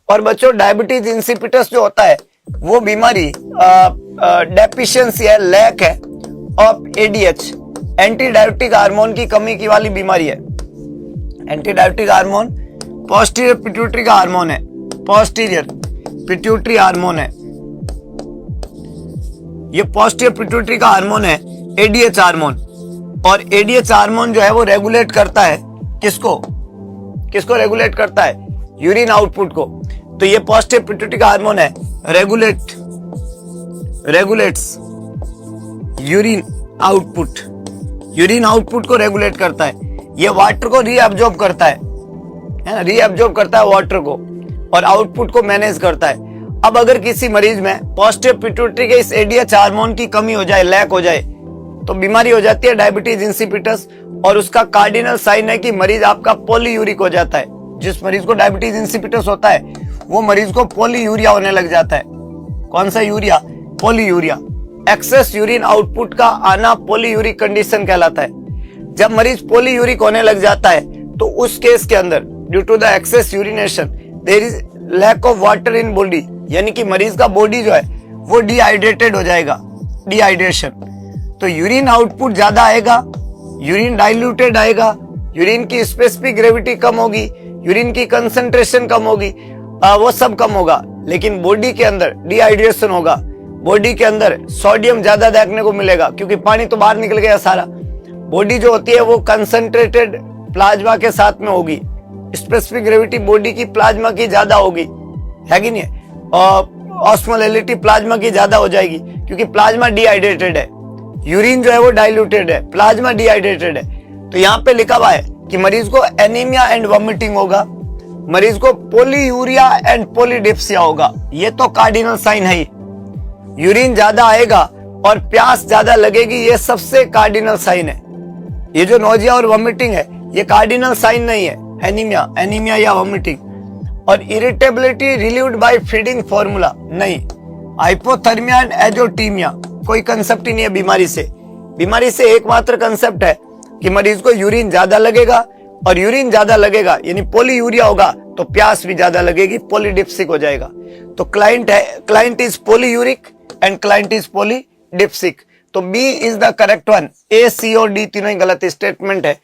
और बच्चों diabetes insipidus जो होता है वो बीमारी डेफिशिएंसी है, लैक है of ADH, anti diabetic hormone की कमी की वाली बीमारी है। Anti diabetic hormone posterior pituitary का हार्मोन है, पोस्टीरियर पिट्यूटरी हार्मोन है, ये पोस्टीरियर पिट्यूटरी का हार्मोन है एडीएच हार्मोन। और एडीएच हार्मोन जो है वो रेगुलेट करता है किसको रेगुलेट करता है? यूरिन आउटपुट को। तो ये पोस्टीरियर पिट्यूटरी का हार्मोन है, रेगुलेट्स यूरिन आउटपुट को रेगुलेट करता है। ये वाटर को रीअब्जॉर्ब करता है ना, रीअब्जॉर्ब करता है वाटर को और आउटपुट को मैनेज करता है। अब अगर किसी मरीज में पोस्टीरियर पिट्यूटरी के इस एडीएच हार्मोन की कमी हो जाए, लैक हो जाए, तो बीमारी हो जाती है डायबिटीज इंसिपिटस। और उसका कार्डिनल साइन है कि मरीज आपका पॉलीयूरिक हो जाता है। जिस मरीज को डायबिटीज इंसिपिटस होता है वो मरीज को पॉलीयूरिया होने लग जाता है। कौन सा urea? Polyuria. Excess urine output का आना पॉलीयूरिक कंडीशन कहलाता है। जब मरीज पॉलीयूरिक होने लग जाता है तो उस केस के अंदर due to the excess urination there is lack of water in body, यानी कि मरीज का बॉडी जो है वो डिहाइड्रेटेड हो जाएगा, डिहाइड्रेशन। तो यूरिन आउटपुट ज्यादा आएगा, यूरिन डाइल्यूटेड आएगा, यूरिन की स्पेसिफिक ग्रेविटी कम होगी, यूरिन की कंसंट्रेशन कम होगी, वो सब कम होगा। लेकिन बॉडी के अंदर डिहाइड्रेशन होगा, बॉडी के अंदर सोडियम ज्यादा देखने को मिलेगा क्योंकि पानी तो बाहर निकल गया सारा। बॉडी जो होती है वो कंसंट्रेटेड प्लाज्मा के साथ में होगी, स्पेसिफिक ग्रेविटी बॉडी की प्लाज्मा की ज्यादा होगी, है कि नहीं? और ऑस्मोलैलिटी प्लाज्मा की ज्यादा हो जाएगी क्योंकि प्लाज्मा डिहाइड्रेटेड है, यूरिन जो है वो डाइल्यूटेड है, प्लाज्मा डिहाइड्रेटेड है। तो यहाँ पे लिखा हुआ है कि मरीज को एनीमिया एंड वॉमिटिंग होगा, मरीज को पोलीयूरिया एंड पोलीडिप्सिया होगा। ये तो कार्डिनल साइन है ही। यूरिन ज्यादा आएगा और प्यास ज्यादा लगेगी, ये सबसे कार्डिनल साइन है। ये जो नोजिया और वॉमिटिंग है ये कार्डिनल साइन नहीं है, एनीमिया या वॉमिटिंग। और irritability relieved by feeding formula नहीं। हाइपोथर्मिया एंड एजोटीमिया कोई कंसेप्ट ही नहीं है बीमारी से। बीमारी से एकमात्र कंसेप्ट है कि मरीज को यूरिन ज्यादा लगेगा, और यूरिन ज्यादा लगेगा यानी पॉलीयूरिया होगा तो प्यास भी ज्यादा लगेगी, पॉलीडिप्सिक हो जाएगा। तो client is polyuric and client is polydipsic. तो B is the correct one. A, C और डी तीनों ही गलत स्टेटमेंट है।